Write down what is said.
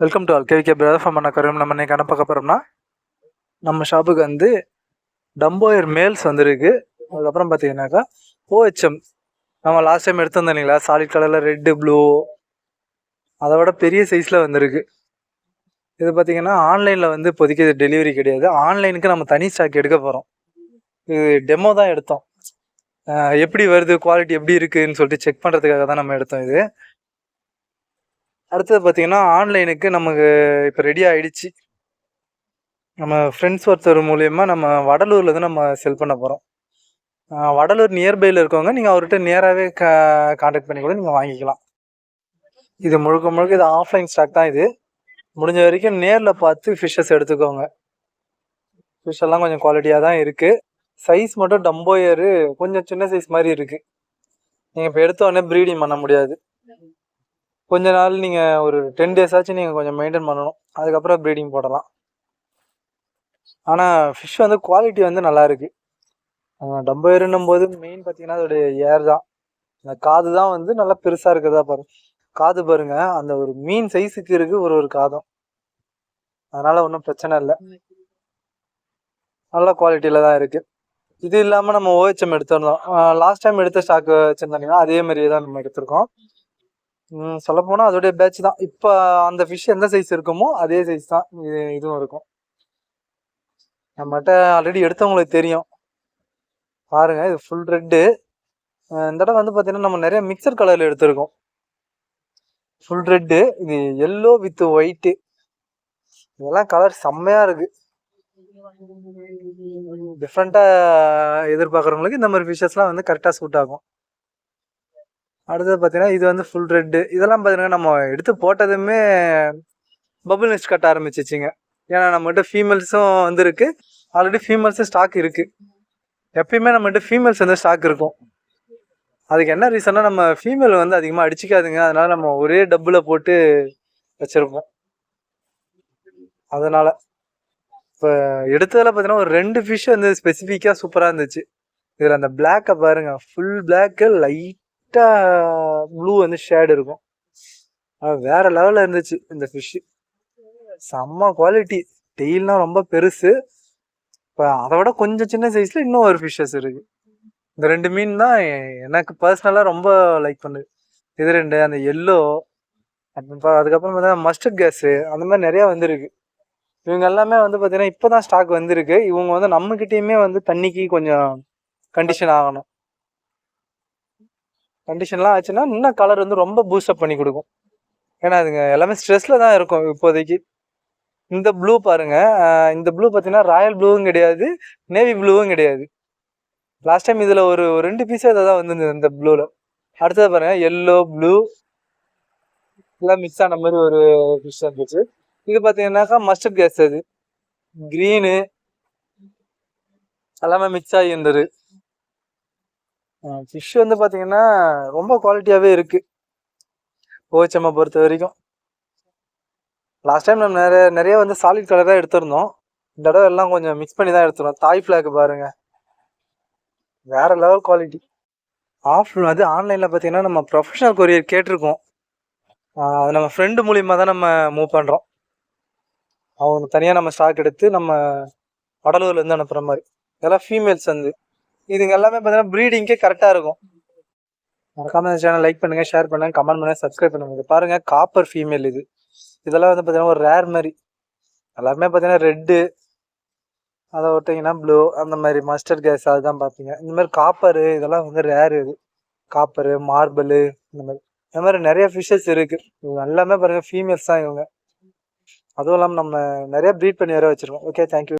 Welcome to all KVK brother from Annakaram. நம்ம இன்னைக்கு என்ன பார்க்க போகிறோம்னா, நம்ம ஷாப்புக்கு வந்து டம்போயர் மேல்ஸ் வந்துருக்கு. அதுக்கப்புறம் பார்த்தீங்கன்னாக்கா ஓஹெச்எம் நம்ம லாஸ்ட் டைம் எடுத்து வந்தோம் சாலிட் கலரில் ரெட்டு ப்ளூ, அதை விட பெரிய சைஸில் வந்திருக்கு. இது பார்த்தீங்கன்னா ஆன்லைனில் வந்து இப்போதைக்கு டெலிவரி கிடையாது. ஆன்லைனுக்கு நம்ம தனி ஸ்டாக் எடுக்க போகிறோம். இது டெமோ தான் எடுத்தோம். எப்படி வருது, குவாலிட்டி எப்படி இருக்குதுன்னு சொல்லிட்டு செக் பண்ணுறதுக்காக தான் நம்ம எடுத்தோம். இது அடுத்தது பார்த்தீங்கன்னா ஆன்லைனுக்கு நமக்கு இப்போ ரெடி ஆகிடுச்சு. நம்ம ஃப்ரெண்ட்ஸ் ஒருத்தர் மூலயமா நம்ம வடலூர்லேருந்து நம்ம செல் பண்ண போகிறோம். வடலூர் நியர்பையில் இருக்கவங்க நீங்கள் அவர்கிட்ட நேராகவே கான்டாக்ட் பண்ணி கூட நீங்கள் வாங்கிக்கலாம். இது முழுக்க இது ஆஃப்லைன் ஸ்டாக் தான். இது முடிஞ்ச வரைக்கும் நேரில் பார்த்து ஃபிஷ்ஷஸ் எடுத்துக்கோங்க. ஃபிஷ் எல்லாம் கொஞ்சம் குவாலிட்டியாக தான் இருக்குது. சைஸ் மட்டும் டம்போயரு கொஞ்சம் சின்ன சைஸ் மாதிரி இருக்குது. நீங்கள் இப்போ எடுத்தோடனே ப்ரீடிங் பண்ண முடியாது. கொஞ்ச நாள் நீங்கள் ஒரு 10 days ஆச்சு நீங்கள் கொஞ்சம் மெயின்டைன் பண்ணணும். அதுக்கப்புறம் ப்ரீடிங் போடலாம். ஆனால் ஃபிஷ் வந்து குவாலிட்டி வந்து நல்லா இருக்குது. டம்போயருன்னும் போது மெயின் பார்த்தீங்கன்னா அதோடைய ஏர் தான். அந்த காது தான் வந்து நல்லா பெருசாக இருக்கிறதா பாருங்க. காது பாருங்க, அந்த ஒரு மீன் சைஸுக்கு இருக்குது ஒரு காதும். அதனால் ஒன்றும் பிரச்சனை இல்லை, நல்ல குவாலிட்டியில் தான் இருக்குது. இது இல்லாமல் நம்ம ஓஹெச்எம் எடுத்துருந்தோம். லாஸ்ட் டைம் எடுத்த ஸ்டாக்கு வச்சுருந்தோம்னா அதே மாதிரியே தான் நம்ம எடுத்திருக்கோம். சொல்லப்போனால் அதோடைய பேட்ச் தான். இப்போ அந்த ஃபிஷ் எந்த சைஸ் இருக்குமோ அதே சைஸ் தான் இதுவும் இருக்கும். நம்மகிட்ட ஆல்ரெடி எடுத்தவங்களுக்கு தெரியும் பாருங்க. இது ஃபுல் ரெட்டு. இந்த தடவை வந்து பார்த்தீங்கன்னா நம்ம நிறைய மிக்சர் கலரில் எடுத்திருக்கோம். ஃபுல் ரெட்டு, இது எல்லோ வித் ஒயிட்டு, இதெல்லாம் கலர் செம்மையாக இருக்குது. டிஃப்ரெண்ட்டாக எதிர்பார்க்குறவங்களுக்கு இந்த மாதிரி ஃபிஷஸ்லாம் வந்து கரெக்டாக சூட் ஆகும். அடுத்தது பார்த்தீங்கன்னா இது வந்து ஃபுல் ரெட்டு. இதெல்லாம் பார்த்தீங்கன்னா நம்ம எடுத்து போட்டதுமே பபுள் நெஸ்ட் கட்ட ஆரம்பிச்சிச்சிங்க. ஏன்னா நம்மகிட்ட ஃபீமேல்ஸும் வந்துருக்கு, ஆல்ரெடி ஃபீமேல்ஸும் ஸ்டாக் இருக்குது. எப்பயுமே நம்மகிட்ட ஃபீமேல்ஸ் வந்து ஸ்டாக் இருக்கும். அதுக்கு என்ன ரீசன்னா, நம்ம ஃபீமேல் வந்து அதிகமாக அடிச்சிக்காதுங்க. அதனால நம்ம ஒரே டப்பில் போட்டு வச்சுருப்போம். அதனால் இப்போ எடுத்ததில் பார்த்தீங்கன்னா ஒரு 2 ஃபிஷ் வந்து ஸ்பெசிஃபிக்காக சூப்பராக இருந்துச்சு. இதில் அந்த பிளாக்கை பாருங்கள், ஃபுல் பிளாக்கு, லைட்டாக ப்ளூ வந்து ஷேடு இருக்கும். வேறு லெவலில் இருந்துச்சு இந்த ஃபிஷ்ஷு. செம்ம குவாலிட்டி. டெய்லாம் ரொம்ப பெருசு. இப்போ அதை விட கொஞ்சம் சின்ன சைஸில் இன்னும் ஒரு ஃபிஷ்ஷஸ் இருக்குது. இந்த 2 மீன் தான் எனக்கு பர்சனலாக ரொம்ப லைக் பண்ணுது. இது 2, அந்த எல்லோ, அதுக்கப்புறம் பார்த்தீங்கன்னா மஸ்டர்ட் கேஸு, அந்த மாதிரி நிறையா வந்துருக்கு. இவங்க எல்லாமே வந்து பார்த்தீங்கன்னா இப்போ தான் ஸ்டாக் வந்திருக்கு. இவங்க வந்து நம்மக்கிட்டேயுமே வந்து தண்ணிக்கு கொஞ்சம் கண்டிஷன் ஆகணும். கண்டிஷன்லாம் ஆச்சுன்னா இன்னும் கலர் வந்து ரொம்ப பூஸ்டப் பண்ணி கொடுக்கும். ஏன்னா அதுங்க எல்லாமே ஸ்ட்ரெஸ்ஸில் தான் இருக்கும் இப்போதைக்கு. இந்த ப்ளூ பாருங்கள், இந்த ப்ளூ பார்த்தீங்கன்னா ராயல் ப்ளூவும் கிடையாது, நேவி ப்ளூவும் கிடையாது. லாஸ்ட் டைம் இதில் ஒரு 2 பீஸாக இதை தான் வந்துருந்தது இந்த ப்ளூவில். அடுத்தது பாருங்கள், எல்லோ ப்ளூ எல்லாம் மிக்ஸ் ஆன மாதிரி ஒரு ஃபிஷ் இருந்துச்சு. இது பார்த்தீங்கன்னாக்கா மஸ்டர்ட் கேஸ், அது க்ரீனு எல்லாமே மிக்ஸ் ஆகி இருந்தது. ஃபிஷ் வந்து பார்த்தீங்கன்னா ரொம்ப குவாலிட்டியாகவே இருக்குது ஓஹெச்எம்மை பொறுத்த வரைக்கும். லாஸ்ட் டைம் நம்ம நிறைய வந்து சாலிட் கலர் தான் எடுத்திருந்தோம். இந்த தடவை எல்லாம் கொஞ்சம் மிக்ஸ் பண்ணி தான் எடுத்துருந்தோம். தாய் ஃப்ளாக் பாருங்கள், வேறு லெவல் குவாலிட்டி. அது ஆன்லைனில் பார்த்தீங்கன்னா நம்ம ப்ரொஃபஷனல் கொரியர் கேட்டிருக்கோம். அது நம்ம ஃப்ரெண்டு மூலியமாக தான் நம்ம மூவ் பண்ணுறோம். அவங்க தனியாக நம்ம ஸ்டாக் எடுத்து நம்ம வடலூர்லேருந்து அனுப்புகிற மாதிரி. இதெல்லாம் ஃபீமேல்ஸ் வந்து இதுங்க எல்லாமே பார்த்தீங்கன்னா ப்ரீடிங்கே கரெக்டாக இருக்கும். மறக்காம இந்த சேனல் லைக் பண்ணுங்கள், ஷேர் பண்ணுங்கள், கமெண்ட் பண்ணுங்கள், சப்ஸ்கிரைப் பண்ணுங்கள். இது பாருங்கள், காப்பர் ஃபீமேல். இதெல்லாம் வந்து பார்த்தீங்கன்னா ஒரு ரேர் மாதிரி. எல்லாருமே பார்த்தீங்கன்னா ரெட்டு, அதை விட்டிங்கன்னா ப்ளூ, அந்த மாதிரி மஸ்டர்ட் கேஸ் அதுதான் பார்ப்பீங்க. இந்த மாதிரி காப்பரு இதெல்லாம் வந்து ரேரு. இது காப்பரு, மார்பிள், இந்த மாதிரி நிறைய ஃபிஷ்ஷஸ் இருக்குது. இவங்க எல்லாமே பாருங்கள் ஃபீமேல்ஸ் தான் இவங்க. அதுவும் இல்லாமல் நம்ம நிறைய ப்ரீட் பண்ணி வேறு வச்சுருக்கோம். Okay, thank you.